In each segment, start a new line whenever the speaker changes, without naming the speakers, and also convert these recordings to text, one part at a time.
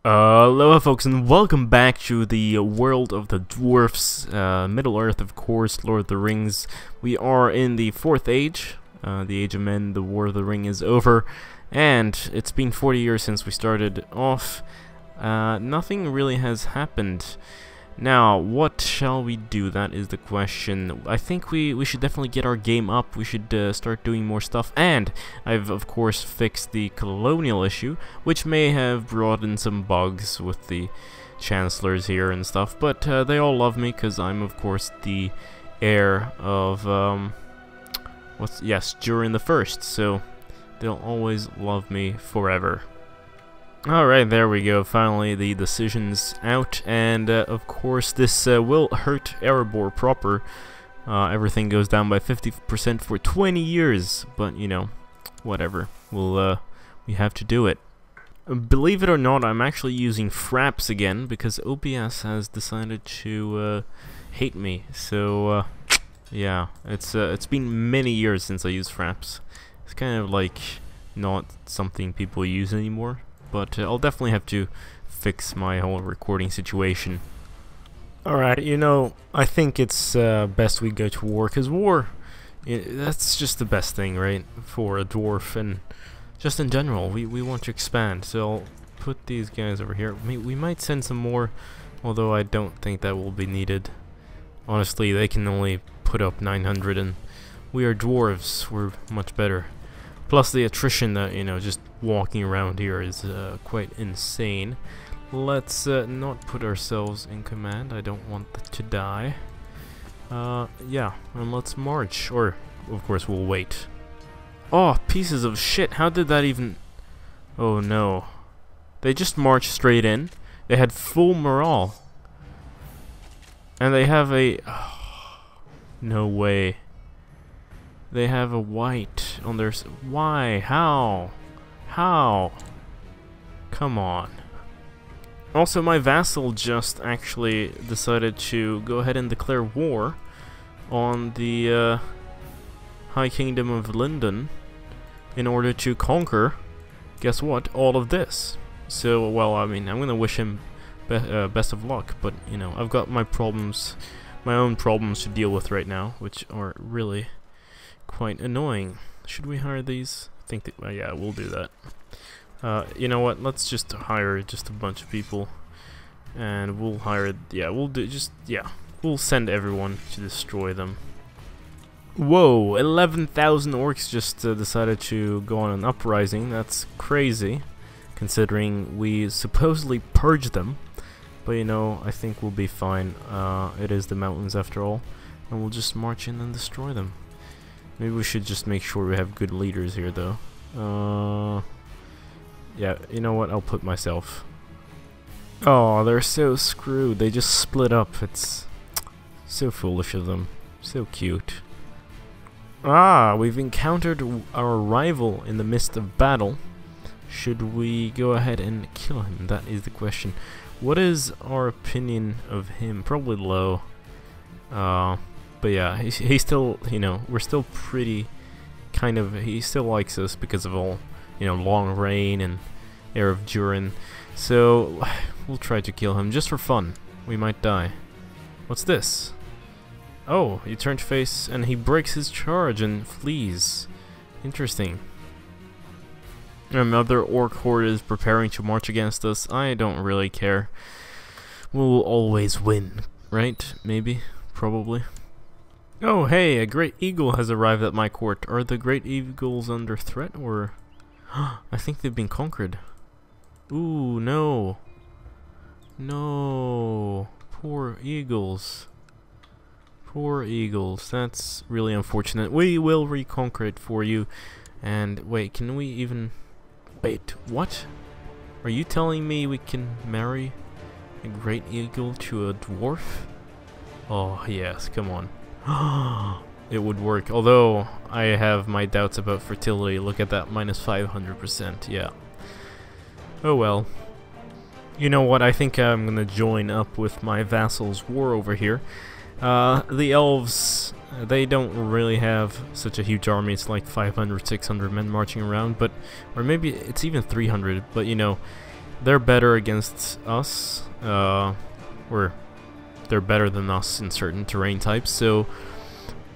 Aloha folks, and welcome back to the world of the Dwarfs, Middle-earth, of course, Lord of the Rings. We are in the 4th Age, the Age of Men. The War of the Ring is over, and it's been 40 years since we started off. Nothing really has happened. Now, what shall we do? That is the question. I think we should definitely get our game up. We should start doing more stuff. And I've, of course, fixed the colonial issue, which may have brought in some bugs with the chancellors here and stuff. But they all love me because I'm, of course, the heir of, Durin I. So they'll always love me forever. Alright, there we go. Finally, the decision's out, and of course, this will hurt Erebor proper. Everything goes down by 50% for 20 years, but you know, whatever. We have to do it. Believe it or not, I'm actually using fraps again because OBS has decided to hate me. So, yeah, it's been many years since I used fraps. It's kind of like not something people use anymore. But I'll definitely have to fix my whole recording situation. Alright, you know, I think it's best we go to war, because war, that's just the best thing, right, for a dwarf, and just in general, we want to expand, so I'll put these guys over here. We might send some more, although I don't think that will be needed. Honestly, they can only put up 900, and we are dwarves, we're much better. Plus the attrition that, you know, just walking around here is quite insane. Let's not put ourselves in command. I don't want to die. Yeah, and let's march. Or, of course, we'll wait. Oh, pieces of shit. How did that even... Oh, no. They just marched straight in. They had full morale. And they have a... Oh, no way. They have a white on their... Why? How? How? Come on. Also, my vassal just actually decided to go ahead and declare war on the High Kingdom of Lindon in order to conquer, guess what, all of this. So, well, I mean, I'm gonna wish him best of luck, but, you know, I've got my problems, my own problems to deal with right now, which are really quite annoying. Should we hire these? I think that, well, yeah, we'll do that. You know what? Let's just hire just a bunch of people, and we'll hire. Yeah, we'll do just. Yeah, we'll send everyone to destroy them. Whoa! 11,000 orcs just decided to go on an uprising. That's crazy, considering we supposedly purged them. But you know, I think we'll be fine. It is the mountains after all, and we'll just march in and destroy them. Maybe we should just make sure we have good leaders here, though. Yeah, you know what? I'll put myself. Oh, they're so screwed. They just split up. It's so foolish of them. So cute. Ah, we've encountered our rival in the midst of battle. Should we go ahead and kill him? That is the question. What is our opinion of him? Probably low. But yeah, he's still, you know, we're still pretty kind of, he still likes us because of all, you know, long reign and heir of Durin. So, we'll try to kill him just for fun. We might die. What's this? Oh, he turned face and he breaks his charge and flees. Interesting. Another orc horde is preparing to march against us. I don't really care. We'll always win, right? Maybe? Probably. Oh, hey, a great eagle has arrived at my court. Are the great eagles under threat, or... I think they've been conquered. Ooh, no. No. Poor eagles. Poor eagles. That's really unfortunate. We will reconquer it for you. And, wait, can we even... Wait, what? Are you telling me we can marry a great eagle to a dwarf? Oh, yes, come on. It would work, although I have my doubts about fertility. Look at that, minus 500%, yeah. Oh well. You know what, I think I'm gonna join up with my vassal's war over here. The elves, they don't really have such a huge army. It's like 500, 600 men marching around, but, or maybe it's even 300, but you know, they're better against us, or they're better than us in certain terrain types, so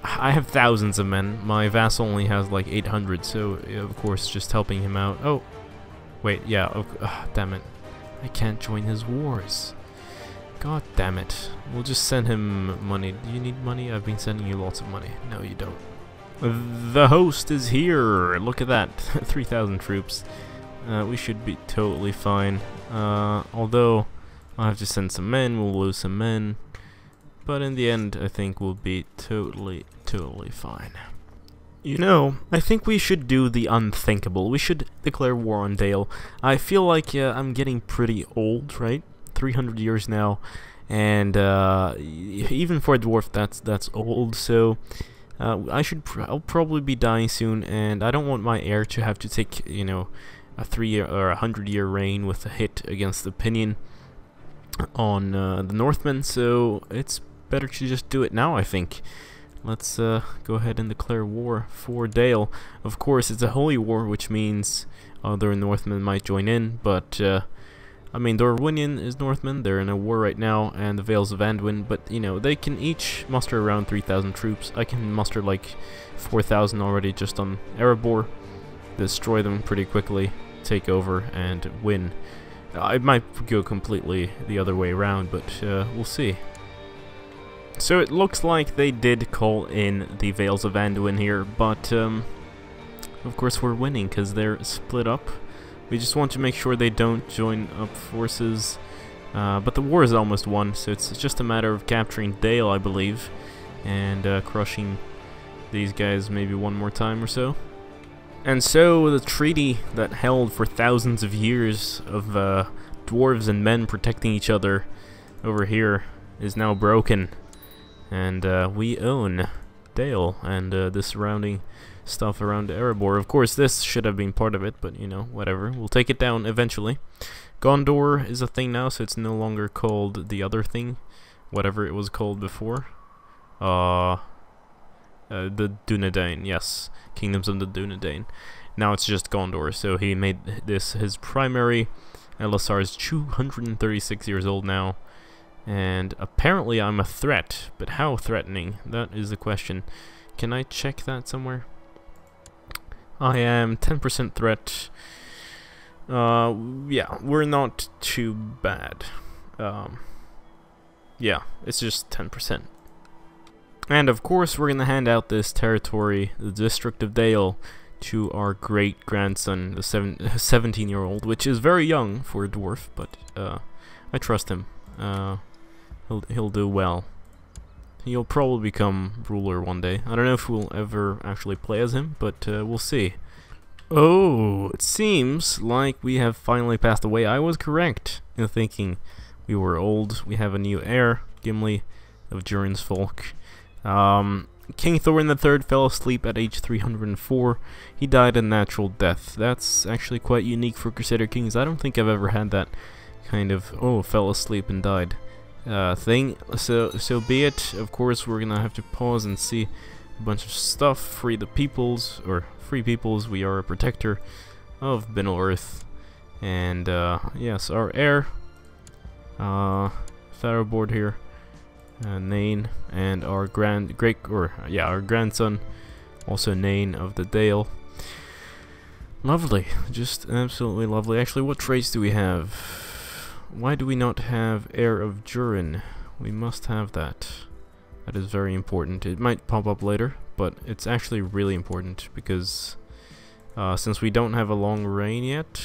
I have thousands of men. My vassal only has like 800, so of course just helping him out. Oh, wait, yeah, okay, damn it. I can't join his wars. God damn it. We'll just send him money. Do you need money? I've been sending you lots of money. No, you don't. The host is here! Look at that. 3,000 troops. We should be totally fine. Although, I'll have to send some men, we'll lose some men. But in the end, I think we'll be totally fine. You know, I think we should do the unthinkable. We should declare war on Dale. I feel like I'm getting pretty old, right? 300 years now, and even for a dwarf, that's old. So I'll probably be dying soon, and I don't want my heir to have to take, you know, a 3 or 100-year reign with a hit against the opinion on the Northmen. So it's better to just do it now, I think. Let's go ahead and declare war for Dale. Of course, it's a holy war, which means other Northmen might join in, but I mean, Dorwinion is Northmen, they're in a war right now, and the Vales of Anduin, but, you know, they can each muster around 3,000 troops. I can muster like 4,000 already just on Erebor, destroy them pretty quickly, take over, and win. I might go completely the other way around, but we'll see. So it looks like they did call in the Vales of Anduin here, but of course we're winning because they're split up. We just want to make sure they don't join up forces, but the war is almost won, so it's just a matter of capturing Dale, I believe, and crushing these guys maybe one more time or so. And so the treaty that held for thousands of years of dwarves and men protecting each other over here is now broken, and we own Dale and the surrounding stuff around Erebor. Of course, this should have been part of it, but, you know, whatever. We'll take it down eventually. Gondor is a thing now, so it's no longer called the other thing, whatever it was called before. The Dunedain, yes. Kingdoms of the Dunedain. Now it's just Gondor, so he made this his primary. Ellesar is 236 years old now, and apparently I'm a threat, but how threatening? That is the question. Can I check that somewhere? I am 10% threat. Yeah, we're not too bad. Yeah, it's just 10%. And of course we're gonna hand out this territory, the District of Dale, to our great-grandson, the 17-year-old, which is very young for a dwarf, but I trust him. He'll do well. He'll probably become ruler one day. I don't know if we'll ever actually play as him, but we'll see. Oh, it seems like we have finally passed away. I was correct in thinking we were old. We have a new heir, Gimli of Durin's folk. King Thorin III fell asleep at age 304. He died a natural death. That's actually quite unique for Crusader kings. I don't think I've ever had that kind of, oh, fell asleep and died thing. So be it. Of course, we're gonna have to pause and see a bunch of stuff. Free the peoples, or free peoples. We are a protector of Middle Earth, and yes, our heir, Pharaoh board here, Nain, and our our grandson, also Nain of the Dale. Lovely, just absolutely lovely. Actually, what traits do we have? Why do we not have heir of Durin? We must have that. That is very important. It might pop up later, but it's actually really important because since we don't have a long reign yet.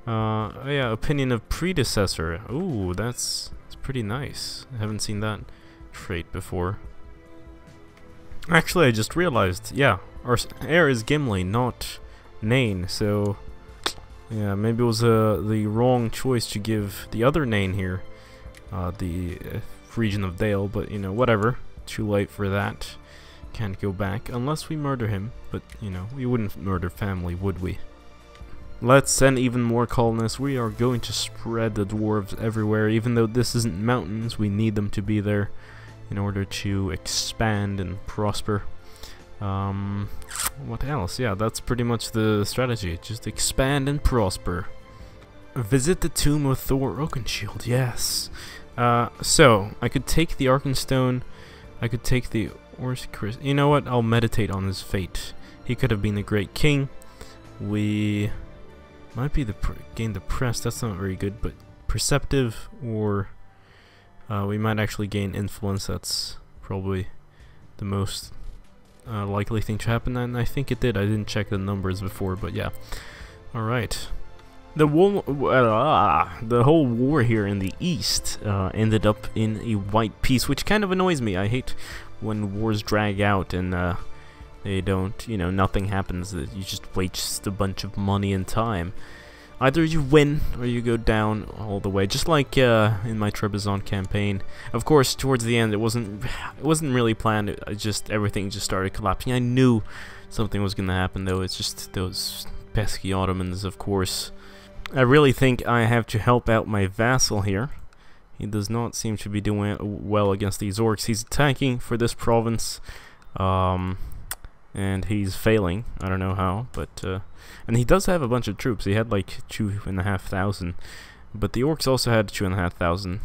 Yeah, opinion of predecessor. Ooh, that's pretty nice. I haven't seen that trait before. Actually, I just realized, yeah, our heir is Gimli, not Nain, so yeah, maybe it was the wrong choice to give the other Nain here, the region of Dale, but, you know, whatever. Too late for that. Can't go back, unless we murder him, but, you know, we wouldn't murder family, would we? Let's send even more colonists. We are going to spread the dwarves everywhere. Even though this isn't mountains, we need them to be there in order to expand and prosper. What else? Yeah, that's pretty much the strategy. Just expand and prosper. Visit the tomb of Thorin Oakenshields, yes. So, I could take the Arkenstone, I could take the orcs. You know what? I'll meditate on his fate. He could have been a great king. We might be gain the press, that's not very good, but perceptive, or we might actually gain influence. That's probably the most likely thing to happen, and I think it did. I didn't check the numbers before, but yeah. Alright. The whole war here in the east ended up in a white peace, which kind of annoys me. I hate when wars drag out and they don't, you know, nothing happens. You just waste a bunch of money and time. Either you win or you go down all the way, just like in my Trebizond campaign. Of course, towards the end, it wasn't really planned. Everything just started collapsing. I knew something was gonna happen, though. It's just those pesky Ottomans, of course. I really think I have to help out my vassal here. He does not seem to be doing well against these orcs. He's attacking for this province, and he's failing. I don't know how, but and he does have a bunch of troops. He had like 2,500, but the orcs also had 2,500.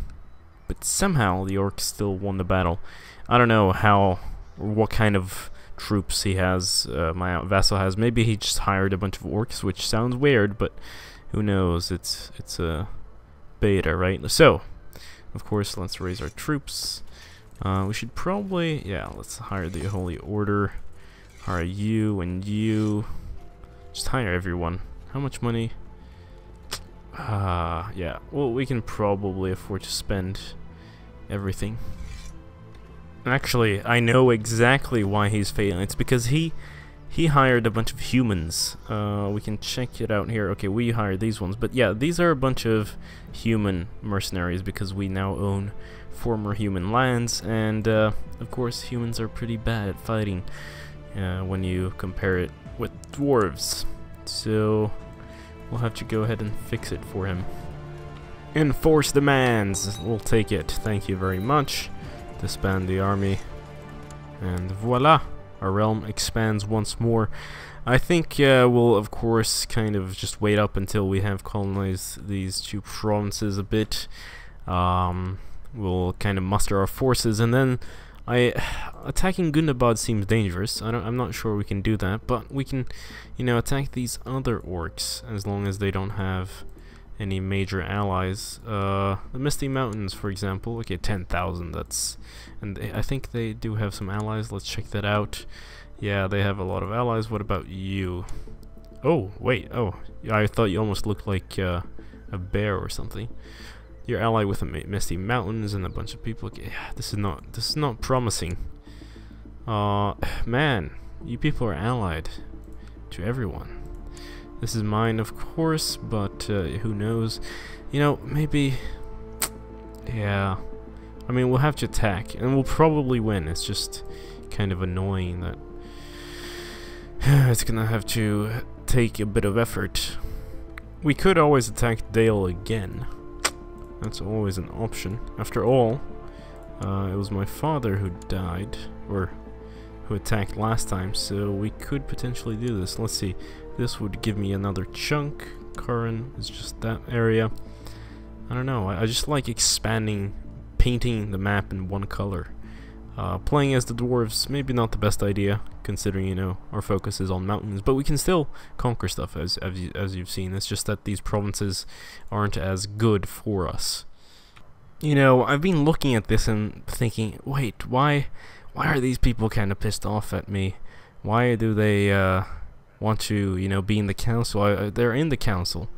But somehow the orcs still won the battle. I don't know how or what kind of troops he has. My vassal has. Maybe he just hired a bunch of orcs, which sounds weird, but who knows? It's a beta, right? So, of course, let's raise our troops. We should probably, yeah, let's hire the Holy Order. Hire you and you. Just hire everyone. How much money? Yeah. Well, we can probably afford to spend everything. Actually, I know exactly why he's failing. It's because he hired a bunch of humans. We can check it out here. Okay, we hired these ones. But yeah, these are a bunch of human mercenaries because we now own former human lands. And, of course, humans are pretty bad at fighting when you compare it with dwarves. So, we'll have to go ahead and fix it for him. Enforce demands. We'll take it. Thank you very much. Disband the army. And voila. Our realm expands once more. I think we'll, of course, kind of just wait up until we have colonized these two provinces a bit. We'll kind of muster our forces, and then attacking Gundabad seems dangerous. I'm not sure we can do that, but we can, you know, attack these other orcs as long as they don't have any major allies. The Misty Mountains, for example. Okay, 10,000. That's, and I think they do have some allies. Let's check that out. Yeah, they have a lot of allies. What about you? Oh, wait. Oh, I thought you almost looked like a bear or something. You're allied with the Misty Mountains and a bunch of people. Okay, this is not promising. Man, you people are allied to everyone. This is mine, of course, but who knows? You know, maybe. Yeah, I mean, we'll have to attack, and we'll probably win. It's just kind of annoying that it's gonna have to take a bit of effort. We could always attack Dale again. That's always an option. After all, it was my father who died, or who attacked last time, so we could potentially do this. Let's see. This would give me another chunk. Curran is just that area. I don't know. I just like expanding, painting the map in one color. Playing as the dwarves, maybe not the best idea, considering, you know, our focus is on mountains, but we can still conquer stuff, as you've seen. It's just that these provinces aren't as good for us. You know, I've been looking at this and thinking, wait, why are these people kind of pissed off at me? Why do they want to, you know, be in the council? They're in the council.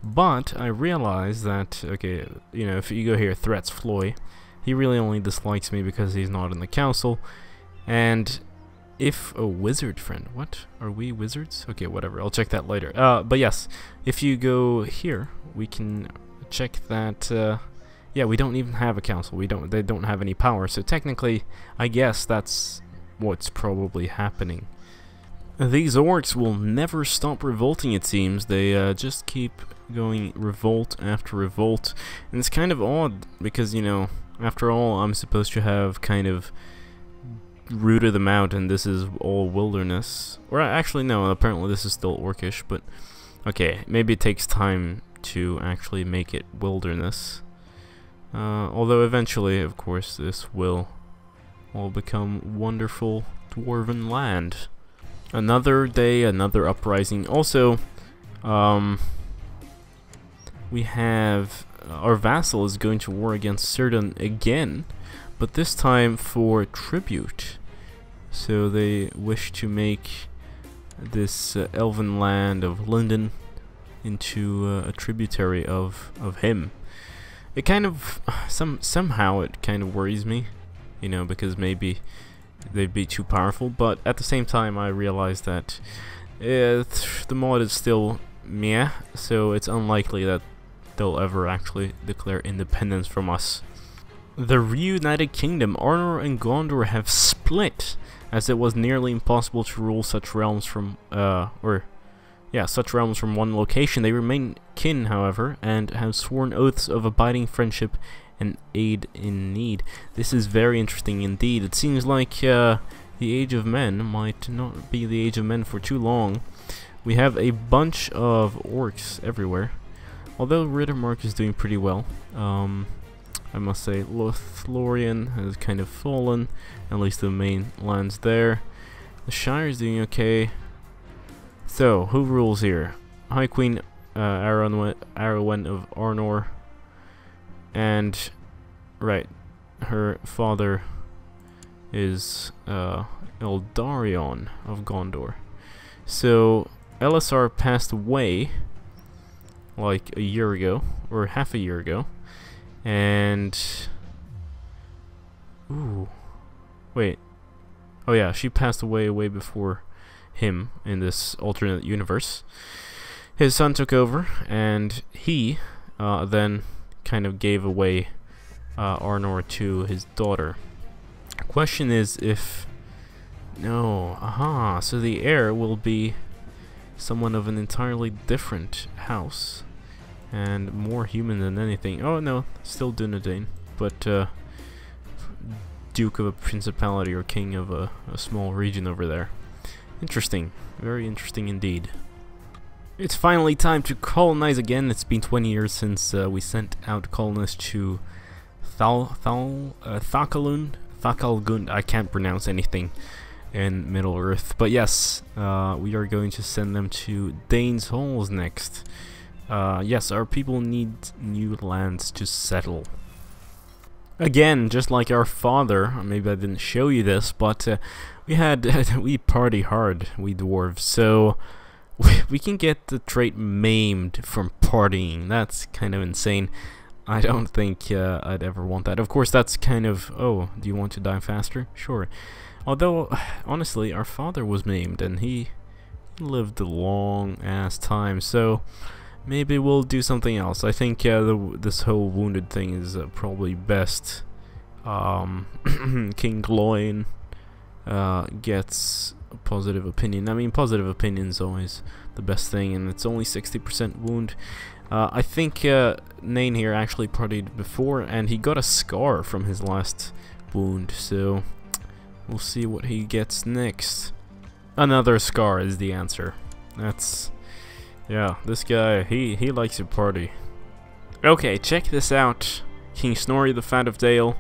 But I realized that, okay, you know, if you go here, threats Floy, he really only dislikes me because he's not in the council. And if a wizard friend, what? Are we wizards? Okay, whatever, I'll check that later. But yes, if you go here, we can check that, yeah, we don't even have a council. They don't have any power, so technically, I guess that's what's probably happening. These orcs will never stop revolting, it seems. They just keep going revolt after revolt. And it's kind of odd because, you know, after all, I'm supposed to have kind of rooted them out, and this is all wilderness. Or actually, no, apparently this is still orcish, but okay, maybe it takes time to actually make it wilderness. Although eventually, of course, this will all become wonderful dwarven land. Another day, another uprising. Also, we have our vassal is going to war against Sauron again, but this time for tribute. So they wish to make this elven land of London into a tributary of him. It kind of somehow it kind of worries me, you know, because maybe they'd be too powerful, but at the same time I realize that the mod is still meh, so it's unlikely that they'll ever actually declare independence from us. The reunited kingdom, Arnor and Gondor, have split, as it was nearly impossible to rule such realms from such realms from one location. They remain kin, however, and have sworn oaths of abiding friendship and aid in need. This is very interesting indeed. It seems like the Age of Men might not be the Age of Men for too long. We have a bunch of orcs everywhere, although Riddermark is doing pretty well. I must say Lothlorien has kind of fallen, at least the main lands there. The Shire is doing okay. So, who rules here? High Queen Arwen of Arnor, and right, her father is Eldarion of Gondor. So Ellesar passed away like a year ago, or half a year ago, and wait, oh yeah, she passed away way before him in this alternate universe. His son took over, and he then kind of gave away Arnor to his daughter. Question is if so the heir will be someone of an entirely different house and more human than anything. Oh no, still Dunedain, but Duke of a principality or king of a small region over there. Interesting, very interesting indeed. It's finally time to colonize again. It's been 20 years since we sent out colonists to Thakalgund. I can't pronounce anything in Middle Earth, but yes, we are going to send them to Dain's Halls next. Yes, our people need new lands to settle. Again, just like our father, maybe I didn't show you this, but we party hard, we dwarves, so we can get the trait maimed from partying. That's kind of insane. I don't think I'd ever want that. Of course, that's kind of, oh, do you want to die faster? Sure. Although, honestly, our father was maimed, and he lived a long-ass time, so maybe we'll do something else. I think this whole wounded thing is probably best. King Gloin gets a positive opinion. I mean, positive opinion is always the best thing, and it's only 60% wound. I think Dain here actually partied before, and he got a scar from his last wound, so we'll see what he gets next. Another scar is the answer. That's, yeah, this guy, he likes to party. Okay, check this out. King Snorri the Fat of Dale,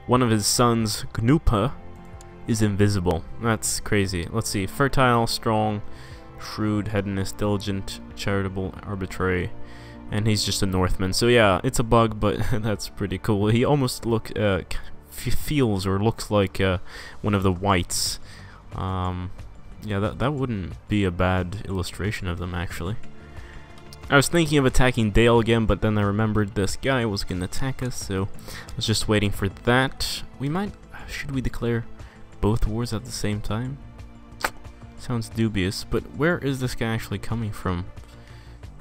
one of his sons, Gnupa, is invisible. That's crazy. Let's see. Fertile, strong, shrewd, hedonist, diligent, charitable, arbitrary, and he's just a Northman. So yeah, it's a bug, but that's pretty cool. He almost feels or looks like one of the whites. Yeah, that wouldn't be a bad illustration of them, actually. I was thinking of attacking Dale again, but then I remembered this guy was gonna attack us, so I was just waiting for that. We might... should we declare both wars at the same time? Sounds dubious, but where is this guy actually coming from?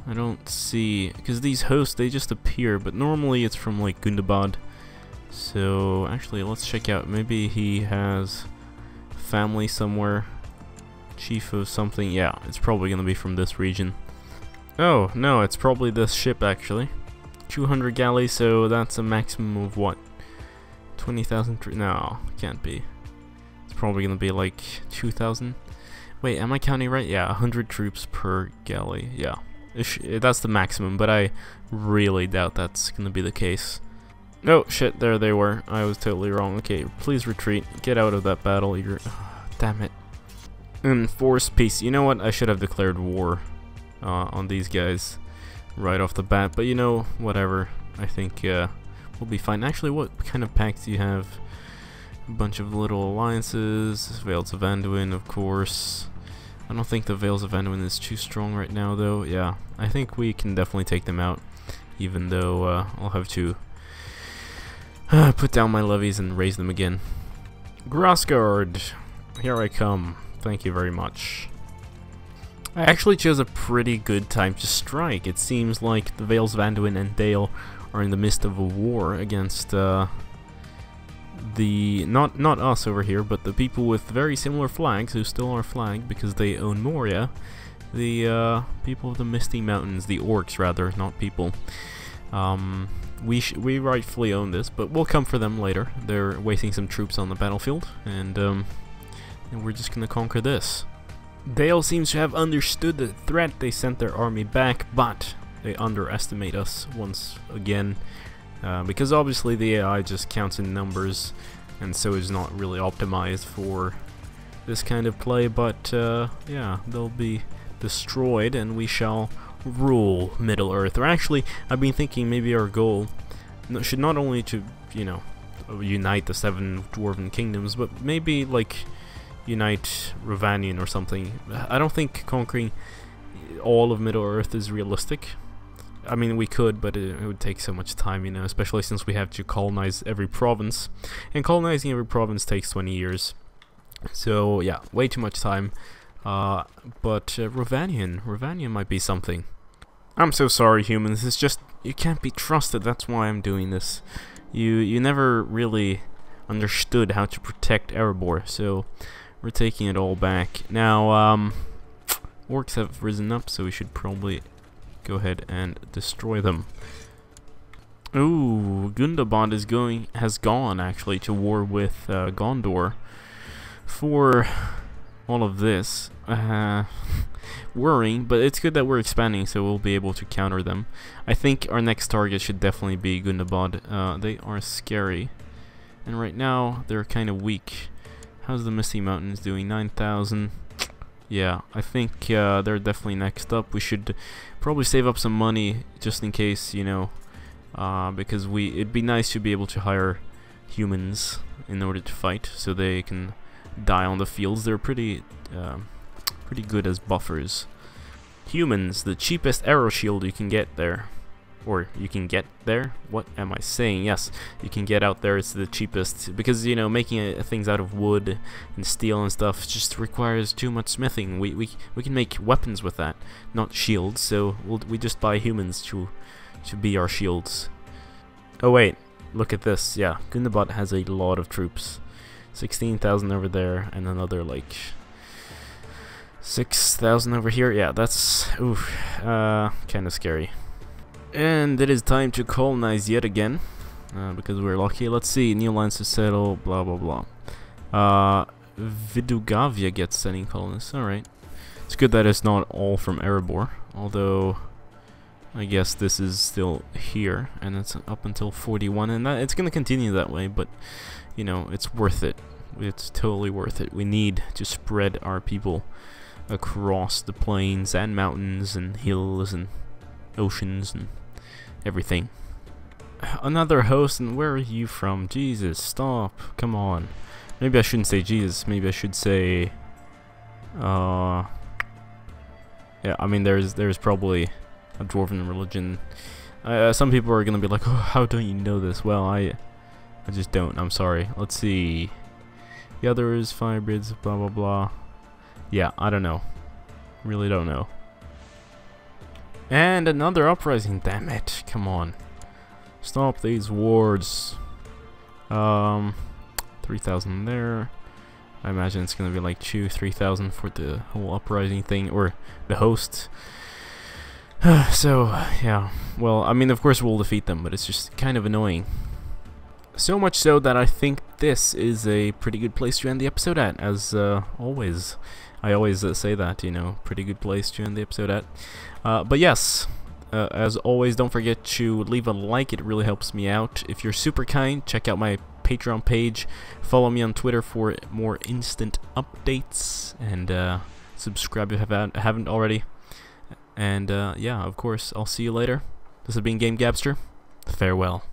I don't see... because these hosts, they just appear, but normally it's from, like, Gundabad. So, actually, let's check out. Maybe he has family somewhere. Chief of something. Yeah, it's probably gonna be from this region. Oh, no, it's probably this ship, actually. 200 galleys, so that's a maximum of what? 20,000? No, can't be. It's probably gonna be like 2,000. Wait, am I counting right? Yeah, 100 troops per galley. Yeah. That's the maximum, but I really doubt that's gonna be the case. Oh shit, there they were. I was totally wrong. Okay, please retreat. Get out of that battle. You're... damn it. Enforce peace. You know what? I should have declared war on these guys right off the bat, but you know, whatever. I think we'll be fine. Actually, what kind of pacts do you have? A bunch of little alliances. Vales of Anduin, of course. I don't think the Vales of Anduin is too strong right now, though. Yeah, I think we can definitely take them out, even though I'll have to put down my levies and raise them again. Grassguard, here I come. Thank you very much. I actually chose a pretty good time to strike. It seems like the Vales of Anduin and Dale are in the midst of a war against the not us over here, but the people with very similar flags who still are flagged because they own Moria. The people of the Misty Mountains, the orcs rather, not people. We rightfully own this, but we'll come for them later. They're wasting some troops on the battlefield, and we're just gonna conquer this. Dale seems to have understood the threat. They sent their army back, but they underestimate us once again, because obviously the AI just counts in numbers, and so is not really optimized for this kind of play. But yeah, they'll be destroyed, and we shall rule Middle Earth. Or actually, I've been thinking maybe our goal should not only to, you know, unite the 7 dwarven kingdoms, but maybe like unite Ravanion or something. I don't think conquering all of Middle Earth is realistic. I mean, we could, but it would take so much time, you know, especially since we have to colonize every province, and colonizing every province takes 20 years. So yeah, way too much time. But Ravanion might be something. I'm so sorry, humans. It's just, you can't be trusted. That's why I'm doing this. You never really understood how to protect Erebor, so we're taking it all back. Now, orcs have risen up, so we should probably go ahead and destroy them. Ooh, Gundabad has gone actually to war with Gondor for all of this. Worrying, but it's good that we're expanding, so we'll be able to counter them. I think our next target should definitely be Gundabad. They are scary, and right now they're kind of weak. How's the Misty Mountains doing? 9,000. Yeah, I think they're definitely next up. We should probably save up some money just in case, you know, because it'd be nice to be able to hire humans in order to fight, so they can die on the fields. They're pretty good as buffers. Humans, the cheapest arrow shield you can get there. Or you can get there? What am I saying? Yes, you can get out there. It's the cheapest, because, you know, making things out of wood and steel and stuff just requires too much smithing. We can make weapons with that, not shields. So we just buy humans to be our shields. Oh wait, look at this. Yeah, Gundabad has a lot of troops. 16,000 over there, and another like 6,000 over here. Yeah, that's kind of scary. And it is time to colonize yet again, because we're lucky. Let's see, new lands to settle, blah blah blah. Vidugavia gets setting colonists. Alright. It's good that it's not all from Erebor, although I guess this is still here, and it's up until 41, and it's gonna continue that way, but you know, it's worth it. It's totally worth it. We need to spread our people across the plains and mountains and hills and oceans and everything. Another host, and where are you from? Jesus, stop. Come on. Maybe I shouldn't say Jesus. Maybe I should say yeah, I mean, there's probably a dwarven religion. Some people are gonna be like, oh, how don't you know this? Well, I just don't. I'm sorry. Let's see. The others, hybrids, blah blah blah. Yeah, I don't know. Really don't know. And another uprising. Damn it! Come on. Stop these wars. 3,000 there. I imagine it's gonna be like 2,000-3,000 for the whole uprising thing, or the host. So yeah. Well, I mean, of course we'll defeat them, but it's just kind of annoying. So much so that I think this is a pretty good place to end the episode at, as always. I always say that, you know, pretty good place to end the episode at. But yes, as always, don't forget to leave a like. It really helps me out. If you're super kind, check out my Patreon page. Follow me on Twitter for more instant updates, and subscribe if you haven't already. And yeah, of course, I'll see you later. This has been GameGabster. Farewell.